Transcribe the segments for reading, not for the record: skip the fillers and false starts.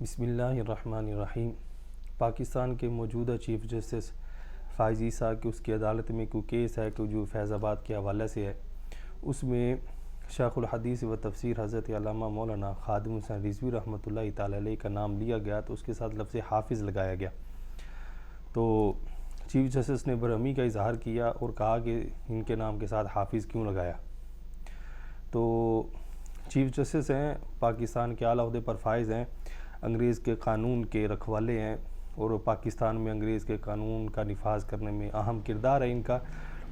बिस्मिल्लाहिर्रहमानिर्रहीम। पाकिस्तान के मौजूदा चीफ़ जस्टिस फ़ाइज़ ईसा की उसकी अदालत में कोई केस है कि जो फैज़ाबाद के हवाले से है, उसमें शेखुल हदीस व तफसीर हज़रत अल्लामा मौलाना ख़ादिम हुसैन रिज़वी रहमतुल्लाहि तआला अलैह का नाम लिया गया, तो उसके साथ लफ्ज़ हाफिज़ लगाया गया। तो चीफ़ जस्टिस ने बरहमी का इजहार किया और कहा कि इनके नाम के साथ हाफिज़ क्यों लगाया। तो चीफ़ जस्टिस हैं, पाकिस्तान के आला ओहदे पर फाइज़ हैं, अंग्रेज़ के कानून के रखवाले हैं और पाकिस्तान में अंग्रेज़ के कानून का निफाज करने में अहम किरदार है इनका।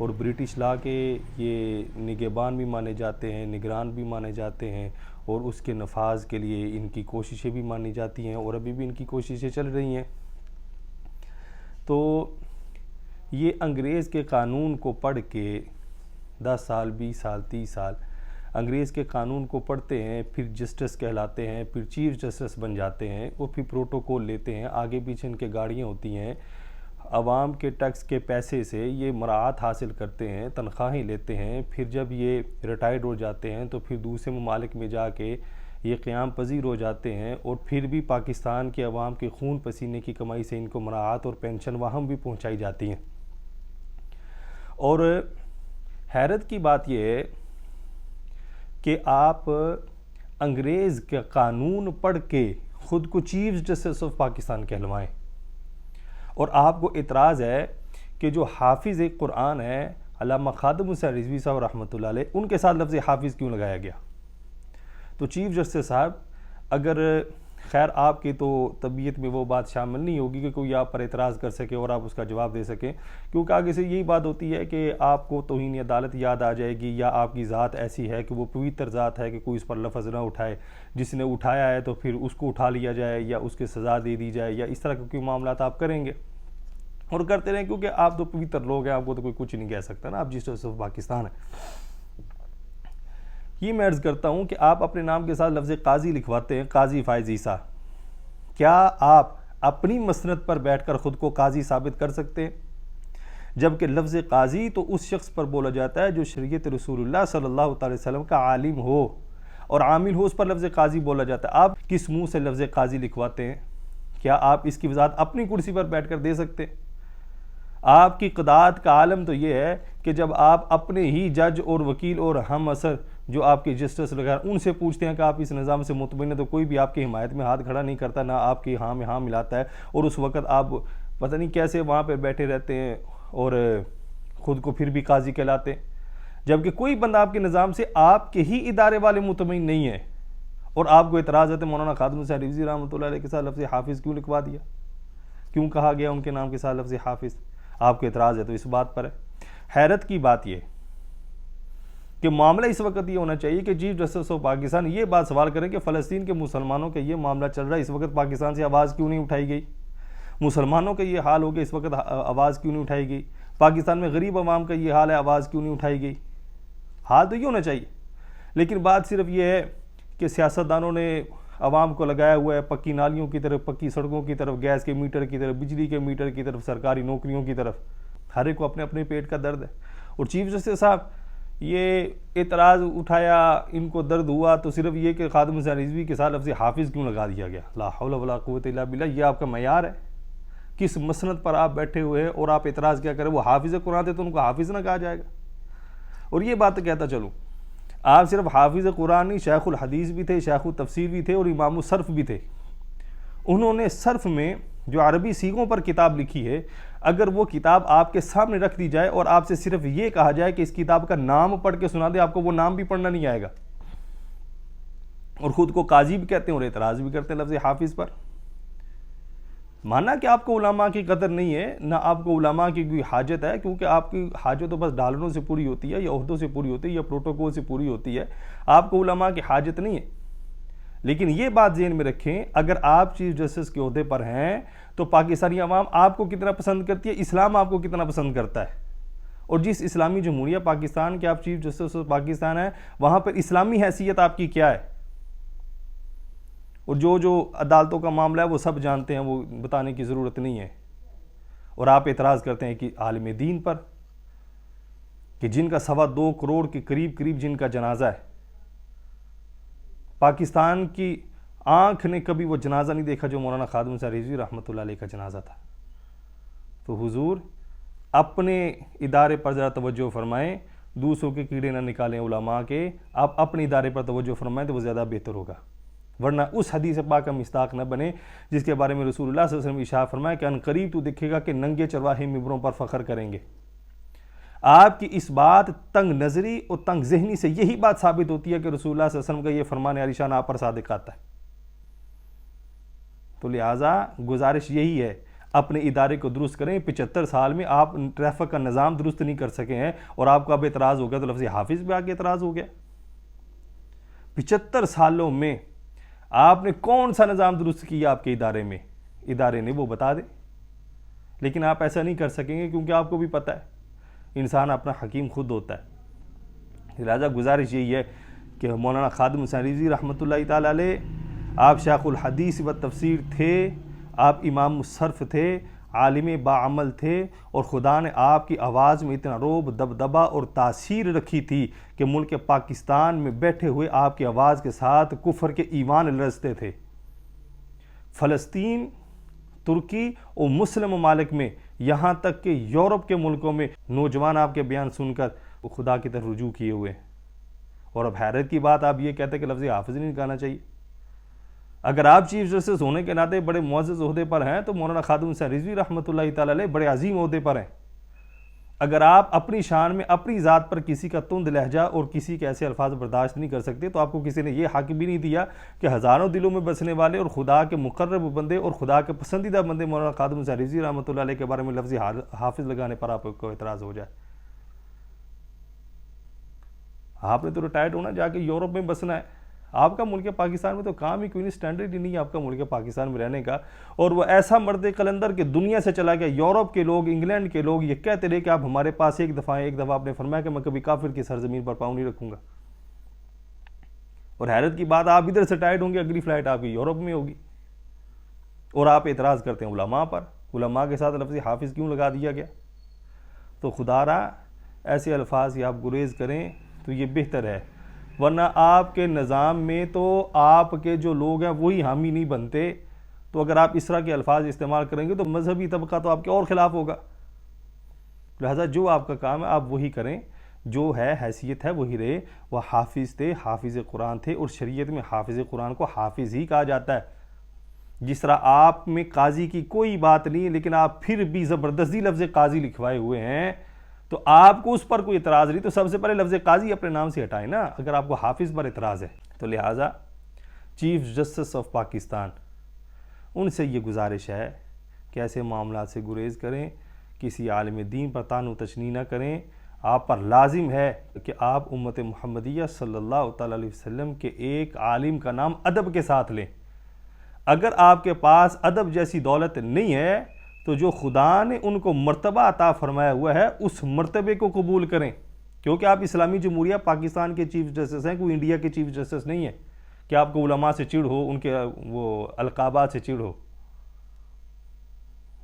और ब्रिटिश लॉ के ये निगहबान भी माने जाते हैं, निगरान भी माने जाते हैं और उसके नफाज के लिए इनकी कोशिशें भी मानी जाती हैं और अभी भी इनकी कोशिशें चल रही हैं। तो ये अंग्रेज़ के कानून को पढ़ के 10 साल, 20 साल, 30 साल अंग्रेज़ के कानून को पढ़ते हैं, फिर जस्टिस कहलाते हैं, फिर चीफ़ जस्टिस बन जाते हैं और फिर प्रोटोकॉल लेते हैं। आगे पीछे इनके गाड़ियाँ होती हैं, आवाम के टैक्स के पैसे से ये मराहत हासिल करते हैं, तनख्वाहें लेते हैं। फिर जब ये रिटायर्ड हो जाते हैं तो फिर दूसरे ममालिक में जाके ये क़याम पज़ीर हो जाते हैं और फिर भी पाकिस्तान के अवाम के खून पसीने की कमाई से इनको मराहत और पेंशन वहाँ भी पहुँचाई जाती हैं। और हैरत की बात यह है कि आप अंग्रेज़ का कानून पढ़ के ख़ुद को चीफ़ जस्टिस ऑफ पाकिस्तान कहलवाएं और आपको इतराज़ है कि जो हाफिज़ कुरान है अल्लामा ख़ादिम हुसैन रिज़वी साहब रहमतुल्लाह अलैह, उनके साथ लफ्ज़ हाफिज़ क्यों लगाया गया। तो चीफ़ जस्टिस साहब, अगर खैर आपकी तो तबीयत में वो बात शामिल नहीं होगी कि कोई आप पर एतराज़ कर सके और आप उसका जवाब दे सकें, क्योंकि आगे से यही बात होती है कि आपको तौहीन अदालत याद आ जाएगी या आपकी ज़ात ऐसी है कि वो पवित्र ज़ात है कि कोई उस पर लफ्ज़ ना उठाए, जिसने उठाया है तो फिर उसको उठा लिया जाए या उसके सज़ा दे दी जाए या इस तरह के कोई मामला आप करेंगे और करते रहें, क्योंकि आप तो पवित्र लोग हैं, आपको तो कोई कुछ नहीं कह सकता ना, आप जस्टिस ऑफ पाकिस्तान है। ये मैं अर्ज़ करता हूँ कि आप अपने नाम के साथ लफ्ज़ काजी लिखवाते हैं, काजी फ़ाइज़ ईसा। क्या आप अपनी मसनद पर बैठकर ख़ुद को काजी साबित कर सकते हैं? जबकि लफ्ज़ काजी तो उस शख्स पर बोला जाता है जो शरीयत रसूलुल्लाह सल्लल्लाहु अलैहि वसल्लम का आलिम हो और आमिल हो, उस पर लफ्ज़ काजी बोला जाता है। आप किस मुँह से लफ्ज़ काजी लिखवाते हैं? क्या आप इसकी वज़ाहत अपनी कुर्सी पर बैठ कर दे सकते हैं? आपकी क़दात का आलम तो ये है कि जब आप अपने ही जज और वकील और हम असर जो आपके जस्टिस वगैरह उनसे पूछते हैं कि आप इस निज़ाम से मुतमिन है, तो कोई भी आपकी हिमायत में हाथ खड़ा नहीं करता, ना आपकी हाँ में हाँ मिलाता है और उस वक़्त आप पता नहीं कैसे वहाँ पर बैठे रहते हैं और ख़ुद को फिर भी काजी कहलाते हैं, जबकि कोई बंदा आपके निज़ाम से आपके ही इदारे वाले मुतमिन नहीं है और आपको इतराज़ है तो मौलाना ख़ादिम हुसैन रिज़वी रहमतुल्लाह अलैह के साथ लफ्ज़ हाफिज़ क्यों लिखवा दिया, क्यों कहा गया उनके नाम के साथ लफ्ज़ हाफिज़। आपको इतराज़ है तो इस बात पर है। हैरत की बात यह कि मामला इस वक्त ये होना चाहिए कि चीफ जस्टिस ऑफ पाकिस्तान ये बात सवाल करें कि फ़लस्तीन के मुसलमानों का ये मामला चल रहा है, इस वक्त पाकिस्तान से आवाज़ क्यों नहीं उठाई गई। मुसलमानों का ये हाल हो गया, इस वक्त आवाज़ क्यों नहीं उठाई गई। पाकिस्तान में गरीब आवाम का ये हाल है, आवाज़ क्यों नहीं उठाई गई। हाल तो ये होना चाहिए, लेकिन बात सिर्फ ये है कि सियासतदानों ने आवाम को लगाया हुआ है पक्की नालियों की तरफ, पक्की सड़कों की तरफ, गैस के मीटर की तरफ, बिजली के मीटर की तरफ, सरकारी नौकरियों की तरफ। हर एक को अपने अपने पेट का दर्द है और चीफ जस्टिस साहब ये एतराज़ उठाया, इनको दर्द हुआ तो सिर्फ ये कि ख़ादिम हुसैन रिज़वी के साथ लफ्ज़ हाफिज़ क्यों लगा दिया गया। ला हौला वला कुव्वता इल्ला बिल्लाह, ये आपका मयार है। किस मसनद पर आप बैठे हुए हैं और आप एतराज़ क्या करें। वो हाफिज़ कुरान थे तो उनको हाफिज़ ना कहा जाएगा। और ये बात कहता चलूँ, आप सिर्फ हाफिज़ कुरान नहीं, शेखुल हदीस भी थे, शेखुल तफसीर भी थे और इमाम सर्फ़ भी थे। उन्होंने सर्फ़ में जो अरबी सीगों पर किताब लिखी है, अगर वो किताब आपके सामने रख दी जाए और आपसे सिर्फ ये कहा जाए कि इस किताब का नाम पढ़ के सुना दे, आपको वो नाम भी पढ़ना नहीं आएगा और ख़ुद को काजी भी कहते हैं और एतराज़ भी करते हैं लफ्ज़ हाफिज़ पर। माना कि आपको उलमा की कदर नहीं है, ना आपको उलमा की कोई हाजत है, क्योंकि आपकी हाजत तो बस डॉलरों से पूरी होती है या ओहदों से पूरी होती है या प्रोटोकॉल से पूरी होती है, आपको उलमा की हाजत नहीं है। लेकिन ये बात ज़हन में रखें, अगर आप चीफ जस्टिस के ओहदे पर हैं तो पाकिस्तानी अवाम आपको कितना पसंद करती है, इस्लाम आपको कितना पसंद करता है। और जिस इस्लामी जमहूरिया पाकिस्तान के आप चीफ जस्टिस ऑफ पाकिस्तान हैं, वहाँ पर इस्लामी हैसियत आपकी क्या है। और जो अदालतों का मामला है वो सब जानते हैं, वो बताने की ज़रूरत नहीं है। और आप एतराज़ करते हैं कि आलिम दीन पर, कि जिनका 2.25 करोड़ के करीब जिनका जनाजा है, पाकिस्तान की आँख ने कभी वो जनाजा नहीं देखा जो मौलाना खादिम हुसैन रिजवी रहमतुल्लाह अलैह का जनाजा था। तो हुजूर अपने इदारे पर ज़रा तवज्जो फरमाएं, दूसरों के कीड़े ना निकालें उलमा के, आप अपने इदारे पर तवज्जो फरमाएं तो वो ज़्यादा बेहतर होगा। वरना उस हदीस पाक का मिस्ताक न बने जिसके बारे में रसूलुल्लाह सल्लल्लाहु अलैहि वसल्लम इरशाद फरमाया कि अनकरीब तू देखेगा कि नंगे चरवाहे मिंबरों पर फ़ख्र करेंगे। आपकी इस बात तंग नज़री और तंग जहनी से यही बात साबित होती है कि रसूलुल्लाह सल्लल्लाहु अलैहि वसल्लम का ये फरमान आलिशान आप पर सादिक आता है। तो लिहाजा गुजारिश यही है, अपने इदारे को दुरुस्त करें। 75 साल में आप ट्रैफिक का निज़ाम दुरुस्त नहीं कर सके हैं और आपको अब एतराज़ हो गया तो लफ्ज़ हाफिज़ पे आके एतराज़ हो गया। 75 सालों में आपने कौन सा निज़ाम दुरुस्त किया आपके इदारे में, इदारे ने वो बता दे। लेकिन आप ऐसा नहीं कर सकेंगे क्योंकि आपको भी पता है इंसान अपना हकीम खुद होता है। लिहाजा गुजारिश यही है कि मौलाना खादिम हुसैन रिज़वी रहमतुल्लाह ताला अलैह आप शेखुल हदीस व तफसीर थे, आप इमाम मुसर्फ थे, आलिम बाअमल थे और खुदा ने आपकी आवाज़ में इतना रोब दबदबा और तासीर रखी थी कि मुल्क पाकिस्तान में बैठे हुए आपकी आवाज़ के साथ कुफर के ईमान लरजते थे। फ़लस्तीन, तुर्की और मुस्लिम ममालिक में, यहाँ तक कि यूरोप के मुल्कों में नौजवान आपके बयान सुनकर खुदा की तरफ रुजू किए हुए हैं। और अब हैरत की बात, आप ये कहते हैं कि लफ्ज़ हाफिज़ नहीं निकालना चाहिए। अगर आप चीफ जस्टिस होने के नाते बड़े मुअज़्ज़ज़ ओहदे पर हैं तो मौलाना खादिम हुसैन रिज़वी रहमतुल्लाह ताला अलैह बड़े अजीम ओहदे पर हैं। अगर आप अपनी शान में अपनी ज़ात पर किसी का तुंद लहजा और किसी के ऐसे अल्फाज बर्दाश्त नहीं कर सकते तो आपको किसी ने यह हक भी नहीं दिया कि हज़ारों दिलों में बसने वाले और खुदा के मुकर्रब बंदे और खुदा के पसंदीदा बंदे मौलाना खादिम हुसैन रिज़वी रहमतुल्लाह अलैह के बारे में लफ्ज़ हाफिज़ लगाने पर आपको एतराज़ हो जाए। आपने तो रिटायर्ड होना, जाके यूरोप में बसना है। आपका मुल्क पाकिस्तान में तो काम ही कोई नहीं, स्टैंडर्ड ही नहीं है आपका मुल्क पाकिस्तान में रहने का। और वो ऐसा मर्द कलंदर के दुनिया से चला गया। यूरोप के लोग, इंग्लैंड के लोग ये कहते रहे कि आप हमारे पास एक दफ़ा आपने फरमाया कि मैं कभी काफिर की सरजमीन पर पाँव नहीं रखूंगा। और हैरत की बात, आप इधर से टाइट होंगे, अगली फ्लाइट आपकी यूरोप में होगी और आप एतराज़ करते हैं उलमा पर। उलमा के साथ लफ्ज़ हाफिज़ क्यों लगा दिया गया? तो खुदारा ऐसे अल्फाज ही आप गुरेज करें तो ये बेहतर है, वरना आपके निज़ाम में तो आपके जो लोग हैं वही हामी नहीं बनते। तो अगर आप इस तरह के अल्फाज इस्तेमाल करेंगे तो मजहबी तबका तो आपके और ख़िलाफ़ होगा। लिहाजा जो आपका काम है आप वही करें, जो है हैसियत है वही रहे। वह हाफिज़ थे, हाफिज़ कुरान थे और शरीयत में हाफिज़ कुरान को हाफिज़ ही कहा जाता है। जिस तरह आप में काजी की कोई बात नहीं है लेकिन आप फिर भी ज़बरदस्ती लफ्ज़ काजी लिखवाए हुए हैं तो आपको उस पर कोई इतराज़ नहीं, तो सबसे पहले लफ्ज़ काजी अपने नाम से हटाए ना, अगर आपको हाफिज़ पर इतराज़ है तो। लिहाजा चीफ जस्टिस ऑफ पाकिस्तान, उनसे ये गुजारिश है कि ऐसे मामला से गुरेज करें, किसी आलिम दीन पर तानु तशनी न करें। आप पर लाजिम है कि आप उम्मत मुहम्मदिया सल्लल्लाहु अलैहि वसल्लम के एक आलिम का नाम अदब के साथ लें। अगर आपके पास अदब जैसी दौलत नहीं है तो जो खुदा ने उनको मर्तबा अता फरमाया हुआ है उस मर्तबे को कबूल करें, क्योंकि आप इस्लामी जमहूरिया पाकिस्तान के चीफ जस्टिस हैं, कोई इंडिया के चीफ जस्टिस नहीं है कि आपको उलमा से चिढ़ हो, उनके वो अलकाबात से चिढ़ हो।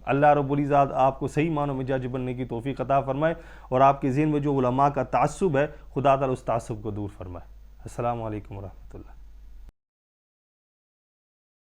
अल्लाह रब्बुल इज़्ज़त आपको सही मानों में जज बनने की तौफीक अता फरमाए और आपके ज़हन में जो उलमा का तासुब है खुदा ताला उस तासुब को दूर फरमाए। अस्सलामु अलैकुम व रहमतुल्लाह।